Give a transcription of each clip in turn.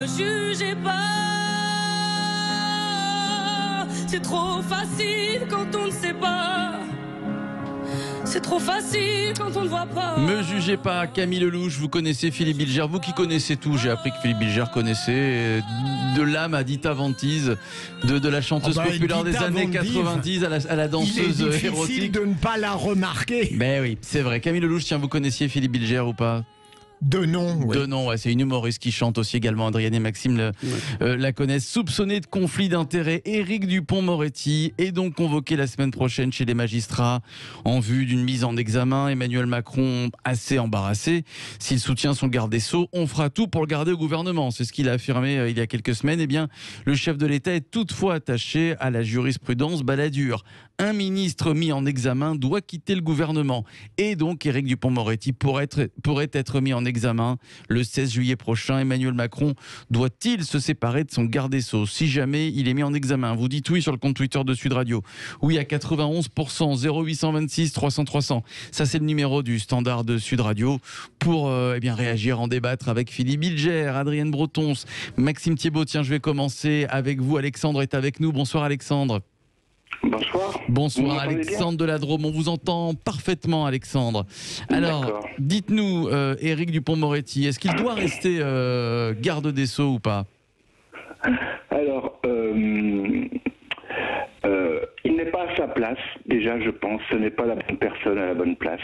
Ne jugez pas, c'est trop facile quand on ne sait pas. C'est trop facile quand on ne voit pas. Me jugez pas, Camille Lelouch, vous connaissez Philippe Bilger, vous qui connaissez tout, j'ai appris que Philippe Bilger connaissait de l'âme à Dita Vantise, de la chanteuse populaire des années 90 à la danseuse érotique. Il est difficile érotique. de ne pas la remarquer. Ben oui, c'est vrai. Camille Lelouch, tiens, vous connaissiez Philippe Bilger ou pas ? De nom, oui. De nom, ouais, c'est une humoriste qui chante aussi également. Adrienne et Maxime la connaissent. Soupçonné de conflit d'intérêts, Éric Dupond-Moretti est donc convoqué la semaine prochaine chez les magistrats en vue d'une mise en examen. Emmanuel Macron, assez embarrassé, s'il soutient son garde des Sceaux, on fera tout pour le garder au gouvernement. C'est ce qu'il a affirmé il y a quelques semaines. Eh bien, le chef de l'État est toutefois attaché à la jurisprudence Balladur. Un ministre mis en examen doit quitter le gouvernement. Et donc, Éric Dupond-Moretti pourrait être mis en examen le 16 juillet prochain. Emmanuel Macron doit-il se séparer de son garde des Sceaux si jamais il est mis en examen? Vous dites oui sur le compte Twitter de Sud Radio. Oui à 91%, 0826 300 300. Ça, c'est le numéro du standard de Sud Radio pour réagir, en débattre avec Philippe Bilger, Adrienne Bretons, Maxime Thiebaud. Tiens, je vais commencer avec vous. Alexandre est avec nous. Bonsoir Alexandre. Bonsoir. Bonsoir Alexandre de la Drôme, on vous entend parfaitement Alexandre. Alors, dites-nous, Éric Dupond-Moretti, est-ce qu'il doit rester garde des Sceaux ou pas? Alors, il n'est pas à sa place, déjà je pense, ce n'est pas la bonne personne à la bonne place.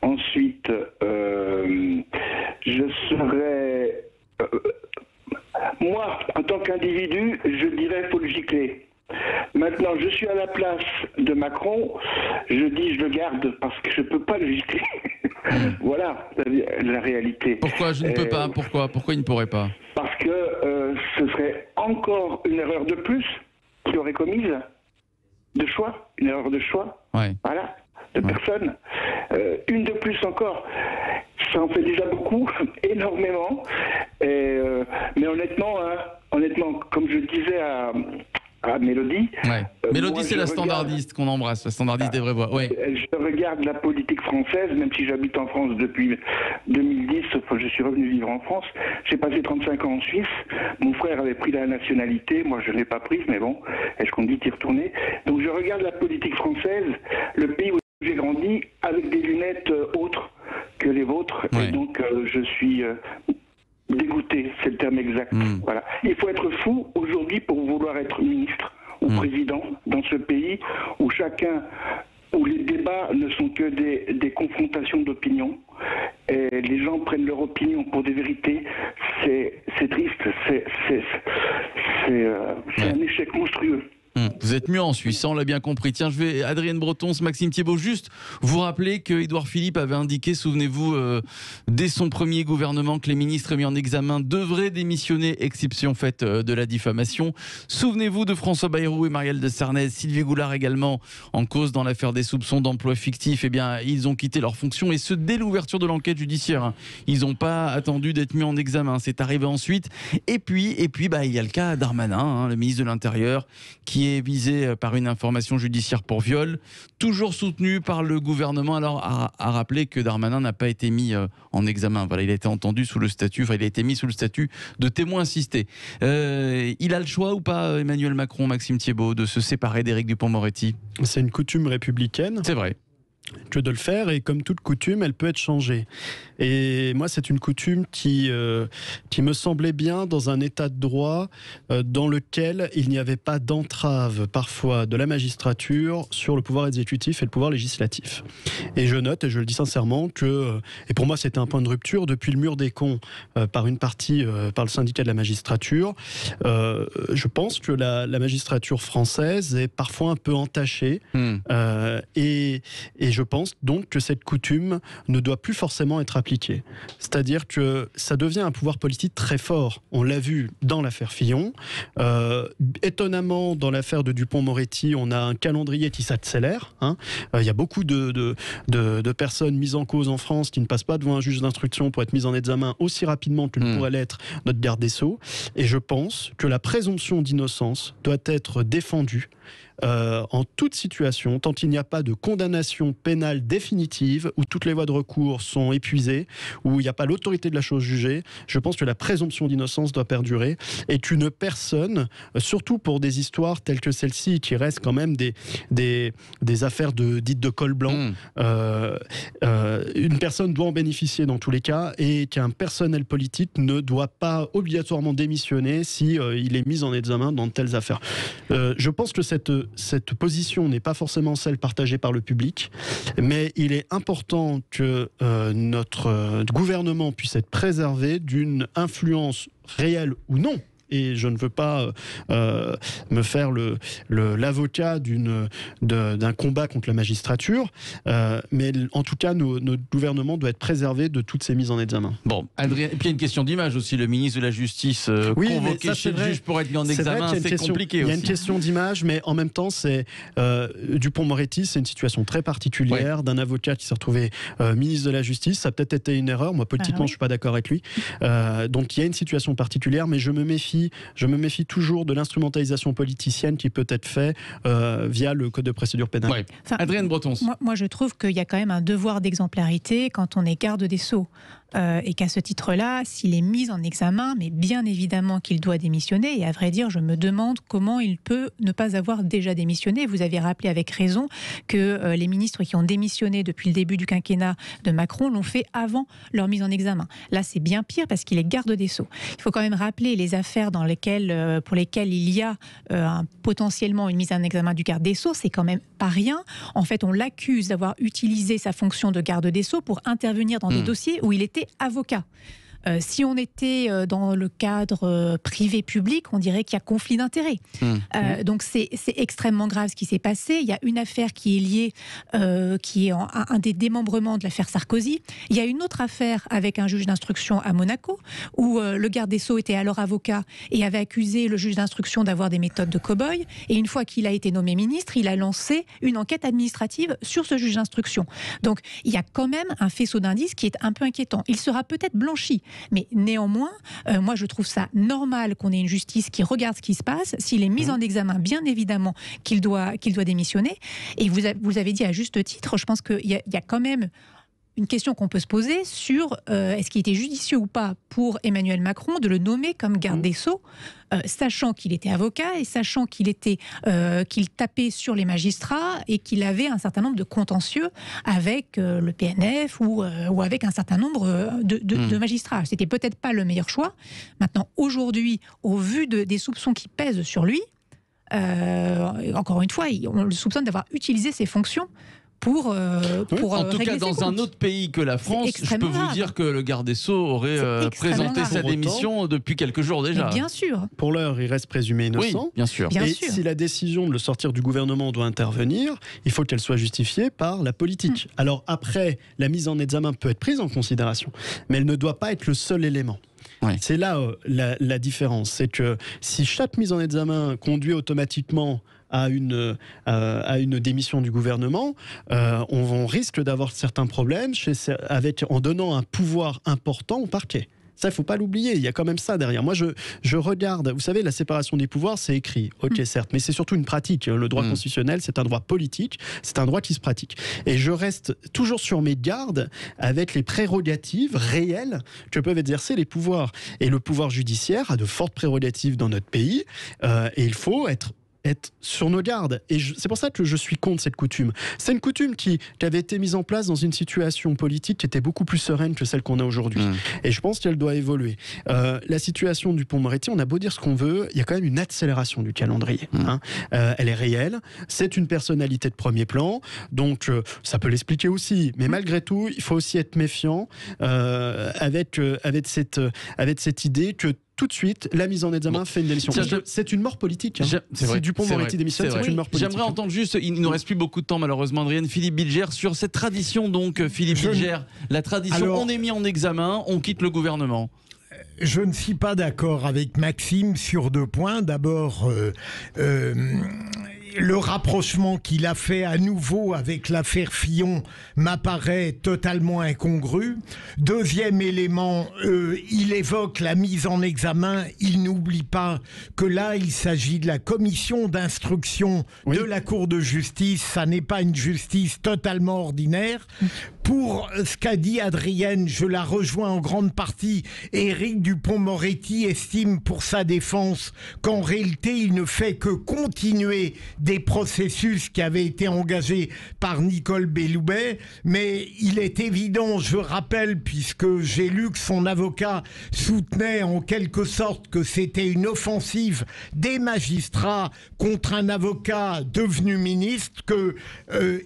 Ensuite, je serais... moi, en tant qu'individu, je dirais qu'il faut le gicler. Maintenant, je suis à la place de Macron, je dis je le garde parce que je ne peux pas le gicler. Voilà la réalité. Pourquoi je ne peux pas? Pourquoi il ne pourrait pas? Parce que ce serait encore une erreur de plus qu'il aurait commise, de choix, une erreur de choix, ouais. Voilà, de personne. Une de plus encore, ça en fait déjà beaucoup, énormément. Mais honnêtement, comme je disais à Mélodie. Ouais. Mélodie, c'est la standardiste qu'on embrasse, la standardiste des vraies voix. Ouais. Je regarde la politique française, même si j'habite en France depuis 2010, je suis revenu vivre en France. J'ai passé 35 ans en Suisse. Mon frère avait pris la nationalité, moi je ne l'ai pas prise, mais bon, est-ce qu'on dit d'y retourner? Donc je regarde la politique française, le pays où j'ai grandi, avec des lunettes autres que les vôtres. Ouais. Et donc je suis... dégoûté, c'est le terme exact. Voilà. Il faut être fou aujourd'hui pour vouloir être ministre ou président dans ce pays où les débats ne sont que des confrontations d'opinions et les gens prennent leur opinion pour des vérités. C'est triste, c'est un échec monstrueux. Vous êtes mieux en Suisse, on l'a bien compris. Tiens, je vais, Adrienne Bretons, Maxime Thiebaud, juste vous rappeler que Édouard Philippe avait indiqué, souvenez-vous, dès son premier gouvernement, que les ministres mis en examen devraient démissionner, exception faite de la diffamation. Souvenez-vous de François Bayrou et Marielle de Sarnez, Sylvie Goulard également, en cause dans l'affaire des soupçons d'emploi fictif. Eh bien, ils ont quitté leurs fonctions, et ce, dès l'ouverture de l'enquête judiciaire. Ils n'ont pas attendu d'être mis en examen, c'est arrivé ensuite. Et puis, il y a le cas Darmanin, le ministre de l'Intérieur, qui est visé par une information judiciaire pour viol, toujours soutenu par le gouvernement. Alors, à rappeler que Darmanin n'a pas été mis en examen. Voilà, il a été entendu sous le statut, il a été mis sous le statut de témoin assisté. Il a le choix ou pas, Emmanuel Macron, Maxime Thiebaud, de se séparer d'Éric Dupond-Moretti? C'est une coutume républicaine. C'est vrai. Que de le faire, et comme toute coutume, elle peut être changée. Et moi, c'est une coutume qui me semblait bien dans un état de droit dans lequel il n'y avait pas d'entrave parfois de la magistrature sur le pouvoir exécutif et le pouvoir législatif. Et je note, et je le dis sincèrement, et pour moi c'était un point de rupture depuis le mur des cons par une partie, par le syndicat de la magistrature, je pense que la magistrature française est parfois un peu entachée et je pense donc que cette coutume ne doit plus forcément être appliquée. C'est-à-dire que ça devient un pouvoir politique très fort. On l'a vu dans l'affaire Fillon. Étonnamment, dans l'affaire de Dupond-Moretti, on a un calendrier qui s'accélère. Il y a beaucoup de personnes mises en cause en France qui ne passent pas devant un juge d'instruction pour être mises en examen aussi rapidement que ne pourrait l'être notre garde des Sceaux. Et je pense que la présomption d'innocence doit être défendue en toute situation, tant qu'il n'y a pas de condamnation pénale définitive, où toutes les voies de recours sont épuisées, où il n'y a pas l'autorité de la chose jugée, je pense que la présomption d'innocence doit perdurer et qu'une personne, surtout pour des histoires telles que celle-ci, qui restent quand même des affaires dites de col blanc, une personne doit en bénéficier dans tous les cas et qu'un personnel politique ne doit pas obligatoirement démissionner si il est mis en examen dans de telles affaires. Je pense que cette position n'est pas forcément celle partagée par le public, mais il est important que notre gouvernement puisse être préservé d'une influence réelle ou non. Et je ne veux pas me faire l'avocat d'un combat contre la magistrature, mais en tout cas, notre gouvernement doit être préservé de toutes ces mises en examen. Bon, Adrien, et puis il y a une question d'image aussi. Le ministre de la Justice convoqué chez le juge pour être mis en examen, c'est compliqué aussi. Il y a une question d'image, mais en même temps, Dupond-Moretti, c'est une situation très particulière d'un avocat qui s'est retrouvé ministre de la Justice. Ça a peut-être été une erreur. Moi, politiquement, je ne suis pas d'accord avec lui. Donc, il y a une situation particulière, mais je me méfie toujours de l'instrumentalisation politicienne qui peut être faite via le Code de procédure pénale. Ouais. Adrienne Breton. Moi, je trouve qu'il y a quand même un devoir d'exemplarité quand on est garde des Sceaux. Et qu'à ce titre-là, s'il est mis en examen, mais bien évidemment qu'il doit démissionner, et à vrai dire, je me demande comment il peut ne pas avoir déjà démissionné. Vous avez rappelé avec raison que les ministres qui ont démissionné depuis le début du quinquennat de Macron l'ont fait avant leur mise en examen. Là, c'est bien pire parce qu'il est garde des Sceaux. Il faut quand même rappeler les affaires pour lesquelles il y a potentiellement une mise en examen du garde des Sceaux, c'est quand même pas rien. En fait, on l'accuse d'avoir utilisé sa fonction de garde des Sceaux pour intervenir dans des dossiers où il était avocat. Si on était dans le cadre privé-public, on dirait qu'il y a conflit d'intérêts. Donc c'est extrêmement grave ce qui s'est passé. Il y a une affaire qui est liée, qui est un des démembrements de l'affaire Sarkozy. Il y a une autre affaire avec un juge d'instruction à Monaco, où le garde des Sceaux était alors avocat et avait accusé le juge d'instruction d'avoir des méthodes de cow-boy. Et une fois qu'il a été nommé ministre, il a lancé une enquête administrative sur ce juge d'instruction. Donc il y a quand même un faisceau d'indices qui est un peu inquiétant. Il sera peut-être blanchi. Mais néanmoins, moi je trouve ça normal qu'on ait une justice qui regarde ce qui se passe. S'il est mis en examen, bien évidemment qu'il doit démissionner. Et vous avez dit à juste titre, je pense qu'il y a quand même une question qu'on peut se poser sur est-ce qu'il était judicieux ou pas pour Emmanuel Macron de le nommer comme garde des Sceaux, sachant qu'il était avocat et sachant qu'il tapait sur les magistrats et qu'il avait un certain nombre de contentieux avec le PNF ou avec un certain nombre de magistrats. C'était peut-être pas le meilleur choix. Maintenant, aujourd'hui, au vu des soupçons qui pèsent sur lui, encore une fois, on le soupçonne d'avoir utilisé ses fonctions pour en tout cas, dans un autre pays que la France, je peux vous dire que le garde des Sceaux aurait présenté sa démission depuis quelques jours déjà. Mais bien sûr. Pour l'heure, il reste présumé innocent. Oui, bien sûr. Et si la décision de le sortir du gouvernement doit intervenir, il faut qu'elle soit justifiée par la politique. Alors après, la mise en examen peut être prise en considération, mais elle ne doit pas être le seul élément. Ouais. C'est là la différence. C'est que si chaque mise en examen conduit automatiquement à une démission du gouvernement, on risque d'avoir certains problèmes en donnant un pouvoir important au parquet. Ça, il ne faut pas l'oublier, il y a quand même ça derrière. Moi, je regarde, vous savez, la séparation des pouvoirs, c'est écrit, ok, certes, mais c'est surtout une pratique. Le droit constitutionnel, c'est un droit politique, c'est un droit qui se pratique. Et je reste toujours sur mes gardes avec les prérogatives réelles que peuvent exercer les pouvoirs. Et le pouvoir judiciaire a de fortes prérogatives dans notre pays, et il faut être sur nos gardes. Et c'est pour ça que je suis contre cette coutume. C'est une coutume qui avait été mise en place dans une situation politique qui était beaucoup plus sereine que celle qu'on a aujourd'hui. Et je pense qu'elle doit évoluer. La situation du Dupond-Moretti, on a beau dire ce qu'on veut, il y a quand même une accélération du calendrier. Elle est réelle. C'est une personnalité de premier plan. Donc, ça peut l'expliquer aussi. Mais malgré tout, il faut aussi être méfiant avec cette idée que tout de suite, la mise en examen fait une démission. C'est une mort politique. Si Dupond-Moretti démissionne, c'est une mort politique. J'aimerais entendre juste, il ne nous reste plus beaucoup de temps malheureusement, Adrienne, Philippe Bilger, sur cette tradition donc, Philippe Bilger, la tradition, alors, on est mis en examen, on quitte le gouvernement. Je ne suis pas d'accord avec Maxime sur deux points. D'abord, le rapprochement qu'il a fait à nouveau avec l'affaire Fillon m'apparaît totalement incongru. Deuxième élément, il évoque la mise en examen. Il n'oublie pas que là, il s'agit de la commission d'instruction de la Cour de justice. Ça n'est pas une justice totalement ordinaire. Pour ce qu'a dit Adrienne, je la rejoins en grande partie. Éric Dupond-Moretti estime pour sa défense qu'en réalité, il ne fait que continuer des processus qui avaient été engagés par Nicole Belloubet. Mais il est évident, je rappelle, puisque j'ai lu que son avocat soutenait en quelque sorte que c'était une offensive des magistrats contre un avocat devenu ministre, que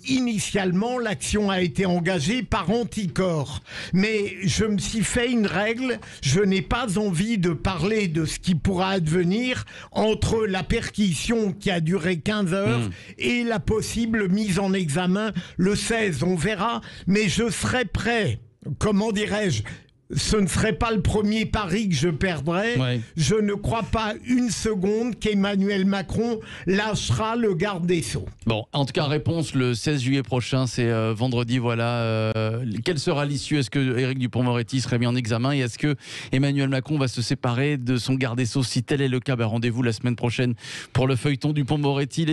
initialement l'action a été engagée par Anticor. Mais je me suis fait une règle, je n'ai pas envie de parler de ce qui pourra advenir entre la perquisition qui a duré 15 heures et la possible mise en examen le 16. On verra, mais je serai prêt, comment dirais-je, ce ne serait pas le premier pari que je perdrais. Ouais. Je ne crois pas une seconde qu'Emmanuel Macron lâchera le garde des Sceaux. Bon, en tout cas, réponse le 16 juillet prochain, c'est vendredi, voilà. Quelle sera l'issue? Est-ce que Éric Dupond-Moretti serait mis en examen et est-ce que Emmanuel Macron va se séparer de son garde des Sceaux? Si tel est le cas, rendez-vous la semaine prochaine pour le feuilleton Dupond-Moretti.